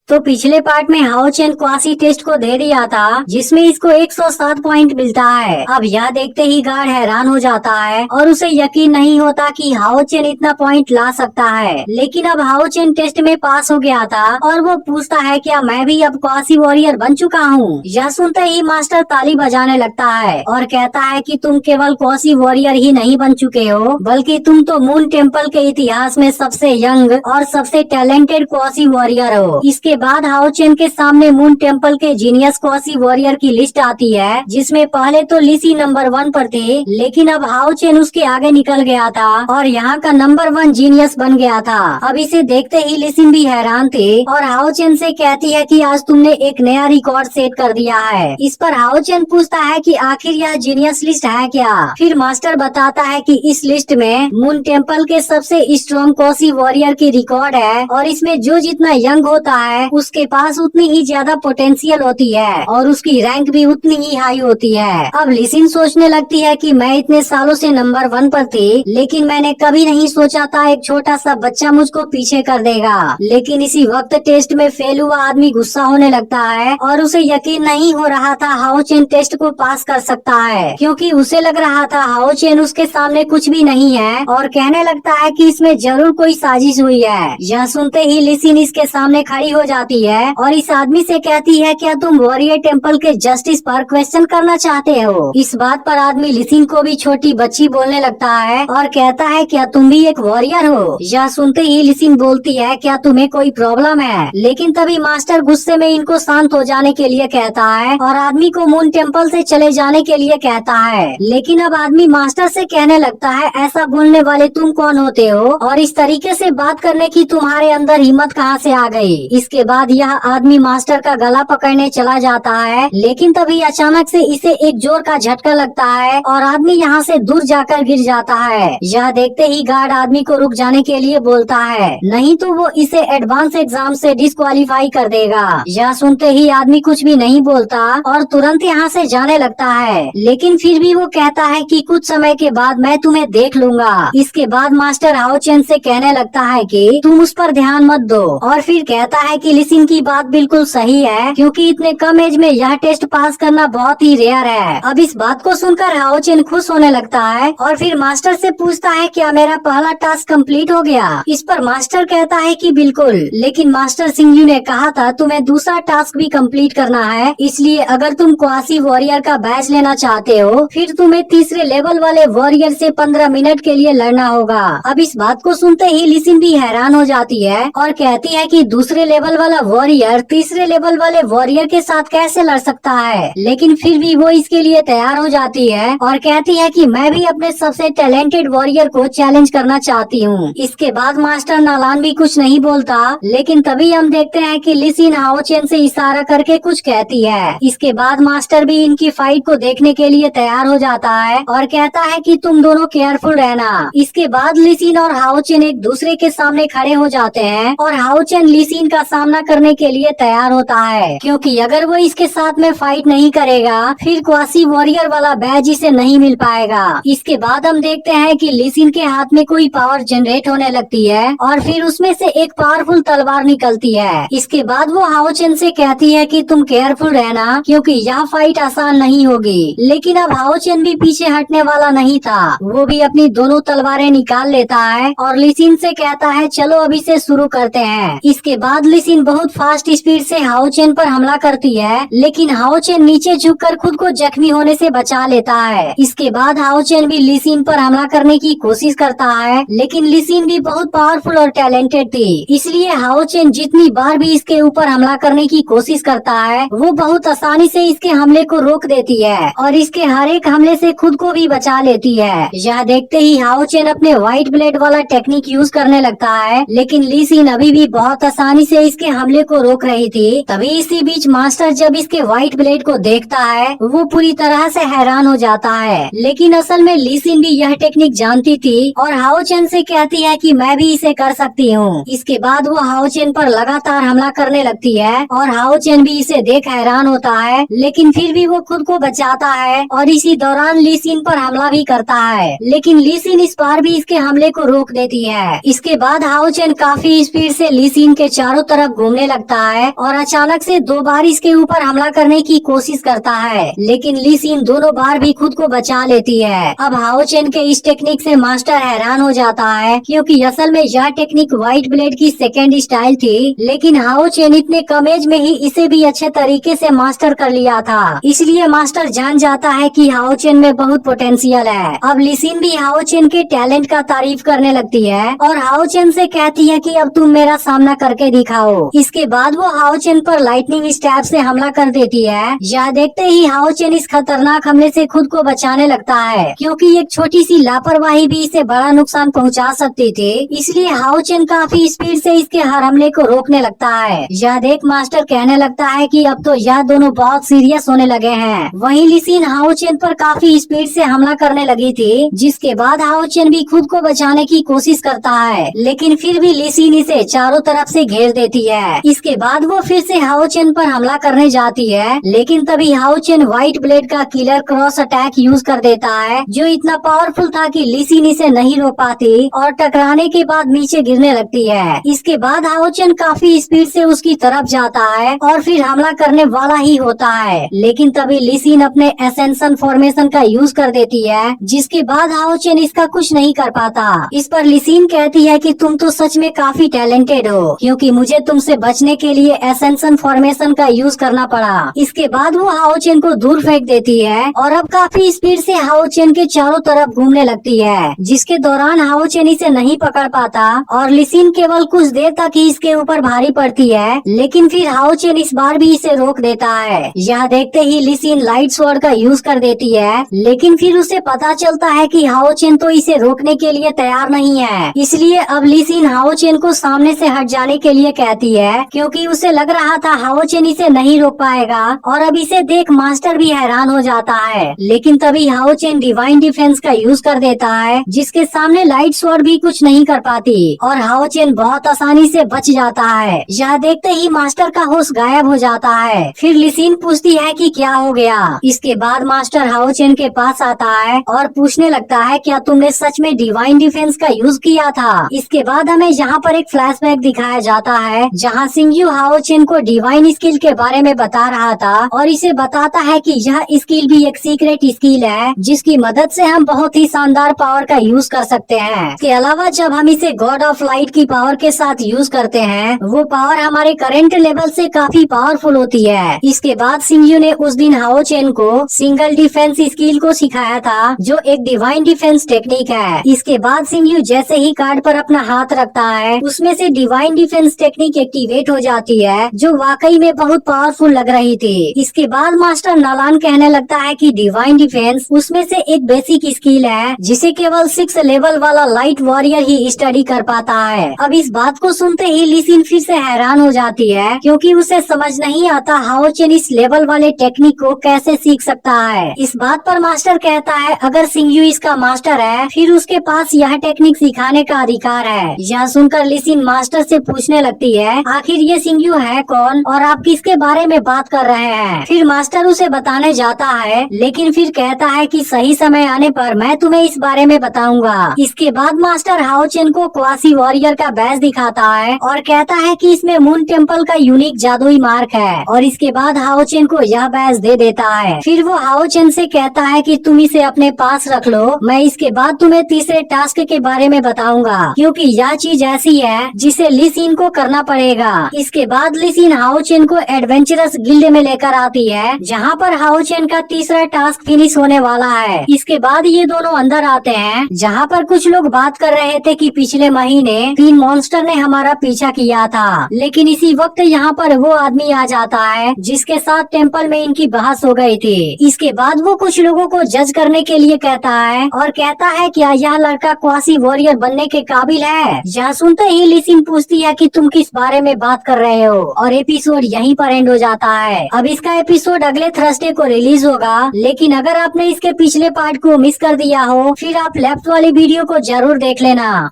तो पिछले पार्ट में हाओ चेन क्वासी टेस्ट को दे दिया था, जिसमें इसको 107 पॉइंट मिलता है। अब यह देखते ही गार्ड हैरान हो जाता है और उसे यकीन नहीं होता कि हाओ चेन इतना पॉइंट ला सकता है। लेकिन अब हाओ चेन टेस्ट में पास हो गया था और वो पूछता है क्या मैं भी अब क्वासी वॉरियर बन चुका हूँ। यह सुनते ही मास्टर ताली बजाने लगता है और कहता है कि तुम केवल क्वासी वॉरियर ही नहीं बन चुके हो, बल्कि तुम तो मून टेम्पल के इतिहास में सबसे यंग और सबसे टैलेंटेड क्वासी वॉरियर हो। इसके बाद हाओ चेन के सामने मून टेम्पल के जीनियस क्वासी वॉरियर की लिस्ट आती है, जिसमें पहले तो लिसी नंबर 1 पर थे, लेकिन अब हाओ चेन उसके आगे निकल गया था और यहाँ का नंबर 1 जीनियस बन गया था। अब इसे देखते ही लिसिन भी हैरान थे और हाओ चेन से कहती है कि आज तुमने एक नया रिकॉर्ड सेट कर दिया है। इस पर हाओ चेन पूछता है कि आखिर यह जीनियस लिस्ट है क्या। फिर मास्टर बताता है कि इस लिस्ट में मून टेम्पल के सबसे स्ट्रॉन्ग क्वासी वॉरियर की रिकॉर्ड है और इसमें जो जितना यंग होता है उसके पास उतनी ही ज्यादा पोटेंशियल होती है और उसकी रैंक भी उतनी ही हाई होती है। अब लिसिन सोचने लगती है कि मैं इतने सालों से नंबर 1 पर थी, लेकिन मैंने कभी नहीं सोचा था एक छोटा सा बच्चा मुझको पीछे कर देगा। लेकिन इसी वक्त टेस्ट में फेल हुआ आदमी गुस्सा होने लगता है और उसे यकीन नहीं हो रहा था हाओ चेन टेस्ट को पास कर सकता है, क्योंकि उसे लग रहा था हाओ चेन उसके सामने कुछ भी नहीं है और कहने लगता है कि इसमें जरूर कोई साजिश हुई है। यह सुनते ही लिसिन इसके सामने खड़ी हो जाती है और इस आदमी से कहती है क्या तुम वॉरियर टेम्पल के जस्टिस पर क्वेश्चन करना चाहते हो। इस बात पर आदमी लिसिन को भी छोटी बच्ची बोलने लगता है और कहता है क्या तुम भी एक वॉरियर हो। यह सुनते ही लिसिन बोलती है क्या तुम्हें कोई प्रॉब्लम है, लेकिन तभी मास्टर गुस्से में इनको शांत हो जाने के लिए कहता है और आदमी को मून टेम्पल से चले जाने के लिए कहता है। लेकिन अब आदमी मास्टर से कहने लगता है ऐसा बोलने वाले तुम कौन होते हो और इस तरीके से बात करने की तुम्हारे अंदर हिम्मत कहाँ से आ गई। इसके बाद यह आदमी मास्टर का गला पकड़ने चला जाता है, लेकिन तभी अचानक से इसे एक जोर का झटका लगता है और आदमी यहाँ से दूर जाकर गिर जाता है। यह देखते ही गार्ड आदमी को रुक जाने के लिए बोलता है, नहीं तो वो इसे एडवांस एग्जाम से डिस्क्वालीफाई कर देगा। यह सुनते ही आदमी कुछ भी नहीं बोलता और तुरंत यहाँ से जाने लगता है, लेकिन फिर भी वो कहता है कि कुछ समय के बाद मैं तुम्हें देख लूंगा। इसके बाद मास्टर हाओ चेन से कहने लगता है कि तुम उस पर ध्यान मत दो और फिर कहता है कि लिसिन की बात बिल्कुल सही है, क्योंकि इतने कम एज में यह टेस्ट पास करना बहुत ही रेयर है। अब इस बात को सुनकर हाओ चेन खुश होने लगता है और फिर मास्टर से पूछता है क्या मेरा पहला टास्क कंप्लीट हो गया। इस पर मास्टर कहता है कि बिल्कुल, लेकिन मास्टर सिंह ने कहा था तुम्हें दूसरा टास्क भी कंप्लीट करना है, इसलिए अगर तुम क्वासी वॉरियर का बैच लेना चाहते हो फिर तुम्हें तीसरे लेवल वाले वॉरियर से 15 मिनट के लिए लड़ना होगा। अब इस बात को सुनते ही लिसिन भी हैरान हो जाती है और कहती है कि दूसरे लेवल वाला वॉरियर तीसरे लेवल वाले वॉरियर के साथ कैसे लड़ सकता है, लेकिन फिर भी वो इसके लिए तैयार हो जाती है और कहती है कि मैं भी अपने सबसे टैलेंटेड वॉरियर को चैलेंज करना चाहती हूँ। इसके बाद मास्टर नालान भी कुछ नहीं बोलता, लेकिन तभी हम देखते हैं कि लिसिन हाओ चेन से इशारा करके कुछ कहती है। इसके बाद मास्टर भी इनकी फाइट को देखने के लिए तैयार हो जाता है और कहता है कि तुम दोनों केयरफुल रहना। इसके बाद लिसिन और हाओ चेन एक दूसरे के सामने खड़े हो जाते हैं और हाओ चेन लिसिन का सामना करने के लिए तैयार होता है, क्योंकि अगर वो इसके साथ में फाइट नहीं करेगा फिर क्वासी वॉरियर वाला बैज इसे नहीं मिल पाएगा। इसके बाद हम देखते हैं कि लिसिन के हाथ में कोई पावर जनरेट होने लगती है और फिर उसमें से एक पावरफुल तलवार निकलती है। इसके बाद वो हाओ चेन से कहती है कि तुम केयरफुल रहना, क्योंकि यह फाइट आसान नहीं होगी। लेकिन अब हाओ चेन भी पीछे हटने वाला नहीं था, वो भी अपनी दोनों तलवारें निकाल लेता है और लिसिन से कहता है चलो अभी से शुरू करते हैं। इसके बाद लिसिन बहुत फास्ट स्पीड से हाओ चेन पर हमला करती है, लेकिन हाओ चेन नीचे झुककर खुद को जख्मी होने से बचा लेता है। इसके बाद हाओ चेन भी लिसिन पर हमला करने की कोशिश करता है, लेकिन लिसिन भी बहुत पावरफुल और टैलेंटेड थी, इसलिए हाओ चेन जितनी बार भी इसके ऊपर हमला करने की कोशिश करता है वो बहुत आसानी से इसके हमले को रोक देती है और इसके हर एक हमले से खुद को भी बचा लेती है। यह देखते ही हाओ चेन अपने व्हाइट ब्लेड वाला टेक्निक यूज करने लगता है, लेकिन लिसिन अभी भी बहुत आसानी से इसके हमले को रोक रही थी। तभी इसी बीच मास्टर जब इसके व्हाइट ब्लेड को देखता है वो पूरी तरह से हैरान हो जाता है, लेकिन असल में लिसिन भी यह टेक्निक जानती थी और हाओ चेन से कहती है कि मैं भी इसे कर सकती हूँ। इसके बाद वो हाओ चेन पर लगातार हमला करने लगती है और हाओ चेन भी इसे देख हैरान होता है, लेकिन फिर भी वो खुद को बचाता है और इसी दौरान लिसिन पर हमला भी करता है, लेकिन लिसिन इस बार भी इसके हमले को रोक देती है। इसके बाद हाओ चेन काफी स्पीड से लिसिन के चारों तरफ घूमने लगता है और अचानक से 2 बार इसके ऊपर हमला करने की कोशिश करता है, लेकिन ली सिन दोनों बार भी खुद को बचा लेती है। अब हाओ चेन के इस टेक्निक से मास्टर हैरान हो जाता है, क्योंकि असल में यह टेक्निक व्हाइट ब्लेड की सेकेंड स्टाइल थी, लेकिन हाओ चेन इतने कम एज में ही इसे भी अच्छे तरीके से मास्टर कर लिया था। इसलिए मास्टर जान जाता है कि हाओ चेन में बहुत पोटेंशियल है। अब ली सिन भी हाओ चेन के टैलेंट का तारीफ करने लगती है और हाओ चेन से कहती है कि अब तुम मेरा सामना करके दिखाओ। इसके बाद वो हाओ चेन पर लाइटनिंग स्टैब से हमला कर देती है। यह देखते ही हाओ चेन इस खतरनाक हमले से खुद को बचाने लगता है, क्योंकि एक छोटी सी लापरवाही भी इसे बड़ा नुकसान पहुंचा सकती थी। इसलिए हाओ चेन काफी स्पीड से इसके हर हमले को रोकने लगता है। यह देख मास्टर कहने लगता है कि अब तो यह दोनों बहुत सीरियस होने लगे हैं। वहीं ली सिन हाओ चेन पर काफी स्पीड से हमला करने लगी थी, जिसके बाद हाओ चेन भी खुद को बचाने की कोशिश करता है, लेकिन फिर भी ली सिन इसे चारों तरफ से घेर देती है। इसके बाद वो फिर से हाओ चेन पर हमला करने जाती है, लेकिन तभी हाओ चेन व्हाइट ब्लेड का किलर क्रॉस अटैक यूज कर देता है, जो इतना पावरफुल था कि ली सिन इसे नहीं रोक पाती और टकराने के बाद नीचे गिरने लगती है। इसके बाद हाओ चेन काफी स्पीड से उसकी तरफ जाता है और फिर हमला करने वाला ही होता है, लेकिन तभी ली सिन अपने एसेंशन फॉर्मेशन का यूज कर देती है, जिसके बाद हाओ चेन इसका कुछ नहीं कर पाता। इस पर ली सिन कहती है कि तुम तो सच में काफी टैलेंटेड हो, क्योंकि मुझे तुमसे बचने के लिए एसेंशन फॉर्मेशन का यूज करना पड़ा। इसके बाद वो हाओ चेन को दूर फेंक देती है और अब काफी स्पीड से हाओ चेन के चारों तरफ घूमने लगती है, जिसके दौरान हाओ चेन इसे नहीं पकड़ पाता और ली सिन केवल कुछ देर तक ही इसके ऊपर भारी पड़ती है, लेकिन फिर हाओ चेन इस बार भी इसे रोक देता है। यह देखते ही ली सिन लाइट स्वॉर्ड का यूज कर देती है, लेकिन फिर उसे पता चलता है कि हाओ चेन तो इसे रोकने के लिए तैयार नहीं है। इसलिए अब ली सिन हाओ चेन को सामने से हट जाने के लिए कहती है, क्योंकि उसे लग रहा था हाओ चेन इसे नहीं रोक पाएगा। और अब इसे देख मास्टर भी हैरान हो जाता है, लेकिन तभी हाओ चेन डिवाइन डिफेंस का यूज कर देता है, जिसके सामने लाइट स्वॉर्ड भी कुछ नहीं कर पाती और हाओ चेन बहुत आसानी से बच जाता है। यह देखते ही मास्टर का होश गायब हो जाता है। फिर ली सिन पूछती है कि क्या हो गया। इसके बाद मास्टर हाओ चेन के पास आता है और पूछने लगता है, क्या तुमने सच में डिवाइन डिफेंस का यूज किया था। इसके बाद हमें यहाँ पर एक फ्लैशबैक दिखाया जाता है, जहाँ सिंगयू हाओ चेन को डिवाइन स्किल के बारे में बता रहा था और इसे बताता है कि यह स्किल भी एक सीक्रेट स्किल है, जिसकी मदद से हम बहुत ही शानदार पावर का यूज कर सकते हैं। इसके अलावा जब हम इसे गॉड ऑफ लाइट की पावर के साथ यूज करते हैं, वो पावर हमारे करंट लेवल से काफी पावरफुल होती है। इसके बाद सिंगयू ने उस दिन हाओ चेन को सिंगल डिफेंस स्किल को सिखाया था, जो एक डिवाइन डिफेंस टेक्निक है। इसके बाद सिंगयू जैसे ही कार्ड पर अपना हाथ रखता है, उसमें से डिवाइन डिफेंस टेक्निक एक्टिवेट हो जाती है, जो वाकई में बहुत पावरफुल लग रही थी। इसके बाद मास्टर नालान कहने लगता है कि डिवाइन डिफेंस उसमें से एक बेसिक स्किल है, जिसे केवल 6 लेवल वाला लाइट वॉरियर ही स्टडी कर पाता है। अब इस बात को सुनते ही ली सिन फिर से हैरान हो जाती है, क्योंकि उसे समझ नहीं आता हाओ चेन इस लेवल वाले टेक्निक को कैसे सीख सकता है। इस बात पर मास्टर कहता है, अगर सिंगयू इसका मास्टर है, फिर उसके पास यह टेक्निक सिखाने का अधिकार है। यह सुनकर ली सिन मास्टर से पूछने लगती है, आखिर ये सिंगयू है कौन और आप किसके बारे में बात कर रहे हैं। फिर मास्टर उसे बताने जाता है, लेकिन फिर कहता है कि सही समय आने पर मैं तुम्हें इस बारे में बताऊंगा। इसके बाद मास्टर हाओ चेन को क्वासी वॉरियर का बैज दिखाता है और कहता है कि इसमें मून टेम्पल का यूनिक जादुई मार्क है, और इसके बाद हाओ चेन को यह बैज दे देता है। फिर वो हाओ चेन से कहता है कि तुम इसे अपने पास रख लो, मैं इसके बाद तुम्हें तीसरे टास्क के बारे में बताऊंगा, क्योंकि यह चीज ऐसी है जिसे ली सिन को करना पड़ेगा। इसके बाद ली सिन हाओ चेन को एडवेंचरस गिल्ड में लेकर आती है, जहाँ पर हाओ चेन का तीसरा टास्क फिनिश होने वाला है। इसके बाद ये दोनों अंदर आते हैं, जहाँ पर कुछ लोग बात कर रहे थे कि पिछले महीने 3 मॉन्स्टर ने हमारा पीछा किया था, लेकिन इसी वक्त यहाँ पर वो आदमी आ जाता है जिसके साथ टेम्पल में इनकी बहस हो गई थी। इसके बाद वो कुछ लोगों को जज करने के लिए कहता है और कहता है, क्या यह लड़का क्वासी वॉरियर बनने के काबिल है। यह सुनते ही ली सिन पूछती है कि तुम किस बारे में बात कर रहे हो, और एपिसोड यहीं पर एंड हो जाता है। अब इसका एपिसोड अगले थर्सडे को रिलीज होगा, लेकिन अगर आपने इसके पिछले पार्ट को मिस कर दिया हो, फिर आप लेफ्ट वाली वीडियो को जरूर देख लेना।